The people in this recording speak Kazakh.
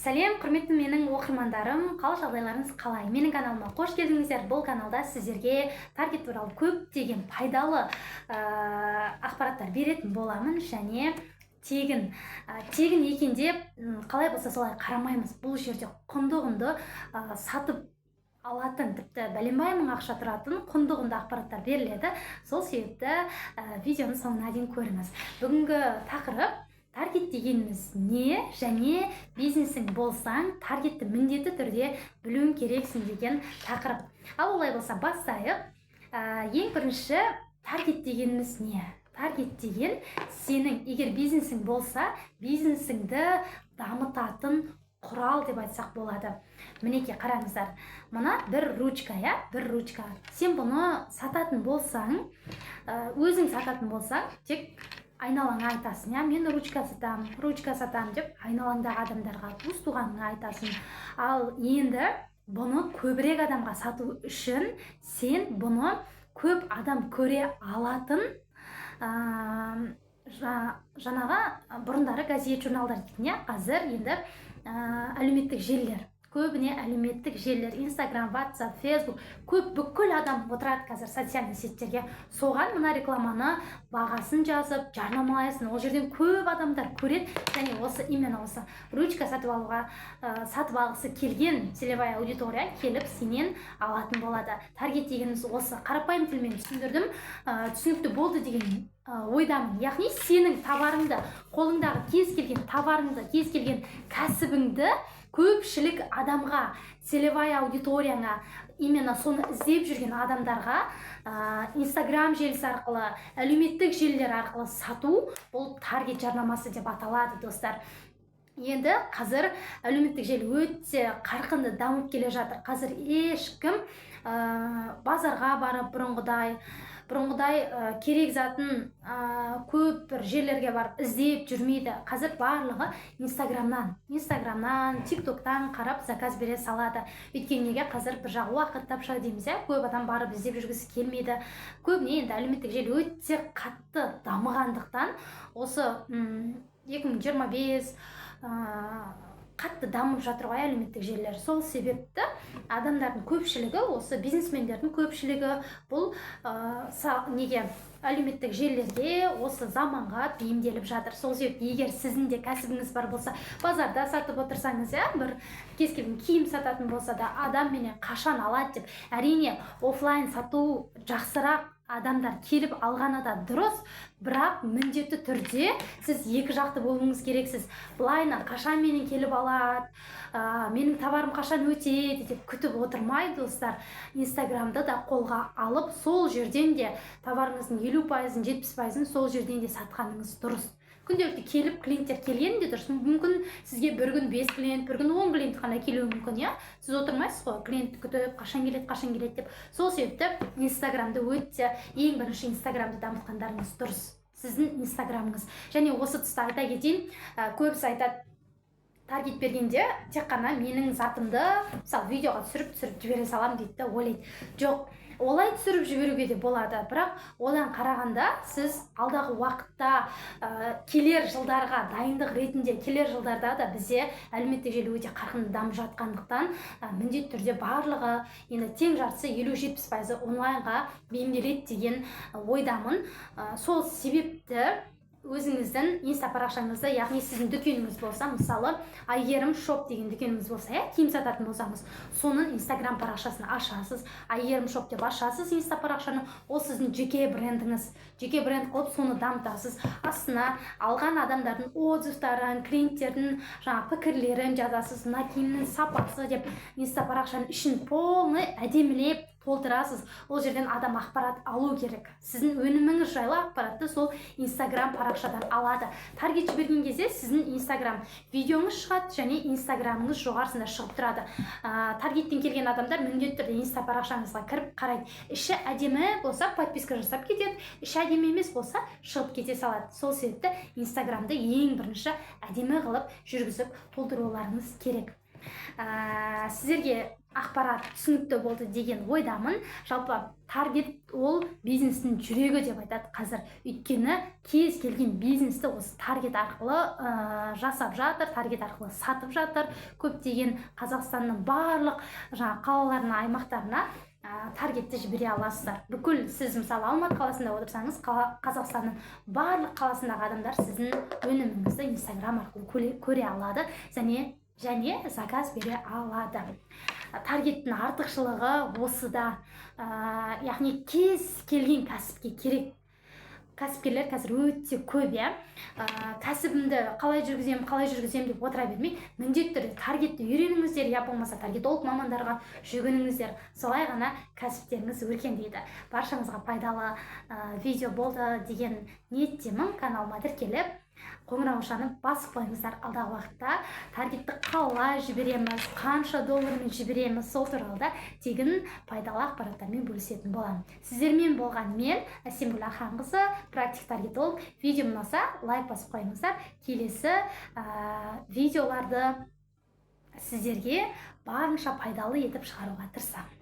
Сәлем, құрметті менің оқырмандарым, қал жағдайларыңыз қалай? Менің каналыма қош келдіңіздер. Бұл каналда сіздерге таргет туралы көптеген пайдалы ақпараттар беретін боламын, және тегін екен деп қалай болса солай қарамаймыз. Бұл жерде құнды сатып алатын, тіпті бәленбай мың ақша тұратын құнды ақпараттар беріледі. Сол себепті видеоны соңына дейін көріңіз. Бүгінгі тақырып таргет дегеніміз не, және бизнесің болсаң таргетті міндетті түрде білуің керексің деген тақырып. Ал олай болса бастайық. Ең бірінші, таргет дегеніміз не? Таргет деген сенің, егер бизнесің болса, бизнесіңді дамытатын құрал деп айтсақ болады. Мінеке қараңыздар, мына бір ручка, бір ручка. Сен бұны сататын болсаң, өзің сататын болсаң, тек айналаңа айтасың, мен ручка сатам деп айналаңдағы адамдарға, туыс-туғаныңа айтасың. Ал енді бұны көбірек адамға сату үшін сен бұны көп адам көре алатын, жаңағы бұрындары газет, журналдар дейтін, қазір енді әлеуметтік желілер, көбіне әлеуметтік желілер, Инстаграм, WhatsApp, Facebook, бүкіл адам отырады қазір социальный сеттерге. Соған мына рекламаны бағасын жазып, жарнамалайсың. Ол жерден көп адамдар көреді, және именно осы ручка сатып алғысы келген целевая аудитория келіп сенен алатын болады. Таргет дегеніміз осы. Қарапайым тілмен түсіндірдім, түсінікті болды деген ойдамын. Яғни сенің товарыңды, қолыңдағы кез келген товарыңды, кез келген кәсібіңді көпшілік адамға, целевая аудиторияңа, именно соны іздеп жүрген адамдарға Инстаграм желісі арқылы, әлеуметтік желілер арқылы сату, бұл таргет жарнамасы деп аталады, достар. Енді қазір әлеуметтік желі өте қарқынды дамып келе жатыр. Қазір ешкім базарға барып бұрынғыдай керек затын көп бір жерлерге барып іздеп жүрмейді. Қазір барлығы Инстаграмнан, ТикТоктан қарап заказ бере салады. Өйткені неге? Қазір бір жағы уақыт тапшы дейміз, көп адам барып іздеп жүргісі келмейді. Көбіне енді әлеуметтік желі өте қатты дамығандықтан, осы 2025 қатты дамып жатыр ғой әлеуметтік желілер. Сол себепті адамдардың көпшілігі, осы бизнесмендердің көпшілігі бұл неге әлеуметтік желілерге, осы заманға бейімделіп жатыр. Сол себепті егер сіздің де кәсібіңіз бар болса, базарда сатып отырсаңыз, бір кез келген киім сататын болса да, адам менен қашан алады деп, әрине офлайн сату жақсырақ, адамдар келіп алғаны да дұрыс, бірақ міндетті түрде сіз екі жақты болуыңыз керексіз. Былайна қашан менен келіп алады, менің товарым қашан өтеді деп күтіп отырмай, достар, Инстаграмды да қолға алып, сол жерден де товарыңыздың 50%, 70%-ын сол жерден де сатқаныңыз дұрыс. Күнделікті келіп, клиенттер келгені де дұрыс. Мүмкін сізге бір күн 5 клиент, бір күн 10 клиент қана келуі мүмкін, Сіз отырмайсыз ғой, клиент күтіп, қашан келеді деп. Сол себепті Инстаграмды өте, ең бірінші Инстаграмды дамытқандарыңыз дұрыс. Сіздің Инстаграмыңыз. Және осы тұста айта кетейін, көбісі айтады, таргет бергенде тек қана менің затымды, мысалы, видеоға түсіріп жібере салам дейді, ойлайды. Жоқ, олай түсіріп жіберуге де болады, бірақ одан қарағанда сіз алдағы уақытта, келер жылдарға дайындық ретінде, келер жылдарда да бізде әлеуметтік желі өте қарқынды дамып жатқандықтан, міндетті түрде барлығы енді тең жартысы 50-70% онлайнға бейімделеді деген ойдамын. Сол себепті өзіңіздің инста парақшаңызда, яғни сіздің дүкеніңіз болса, мысалы Айгерім шоп деген дүкеніңіз болса, киім сататын болсаңыз, соның Инстаграм парақшасын ашасыз, Айгерім шоп деп ашасыз инста парақшаны, ол сіздің жеке брендіңіз, жеке бренд қылып соны дамытасыз. Астына алған адамдардың отзывтарын, клиенттердің пікірлерін жазасыз, мына киімнің сапасы деп инста парақшаның ішін полный әдемілеп толтырасыз. Ол жерден адам ақпарат алу керек. Сіздің өніміңіз жайлы ақпаратты сол Инстаграм парақшадан алады. Таргет жіберген кезде сіздің Инстаграм видеоңыз шығады, және Инстаграмыңыз жоғарысында шығып тұрады. Таргеттен келген адамдар міндетті түрде инста парақшаңызға кіріп қарайды. Іші әдемі болса, подписка жасап кетеді, іші әдемі емес болса, шығып кете салады. Сол себепті Инстаграмды ең бірінші әдемі қылып жүргізіп толтыруларыңыз керек. сіздерге ақпарат түсінікті болды деген ойдамын. Жалпы таргет ол бизнестің жүрегі деп айтады қазір. Өйткені кез келген бизнесті осы таргет арқылы жасап жатыр, таргет арқылы сатып жатыр. Көптеген Қазақстанның барлық қалаларына, аймақтарына таргетті жібере аласыздар. Бүкіл сіз мысалы Алматы қаласында отырсаңыз, Қазақстанның барлық қаласындағы адамдар сіздің өніміңізді Инстаграм арқылы көре алады және заказ бере алады. Таргеттің артықшылығы осыда, яғни кез келген кәсіпке керек. Кәсіпкерлер қазір өте көп, кәсібімді қалай жүргіземін деп отыра бермей, міндетті түрде таргетті үйреніңіздер, я болмаса таргетолог мамандарға жүгініңіздер. Солай ғана кәсіптеріңіз өркендейді. Баршаңызға пайдалы видео болды деген ниеттемін. Каналыма тіркеліп қоңыраушаны басып қойыңыздар. Алдағы уақытта таргетті қалай жібереміз, қанша доллармен жібереміз, сол туралы тегін пайдалы ақпараттармен бөлісетін боламын. Сіздермен болған мен, Әсемгүл Аханқызы, практик таргетолог. Видео ұнаса лайк басып қойыңыздар. Келесі видеоларды сіздерге барынша пайдалы етіп шығаруға тырысамын.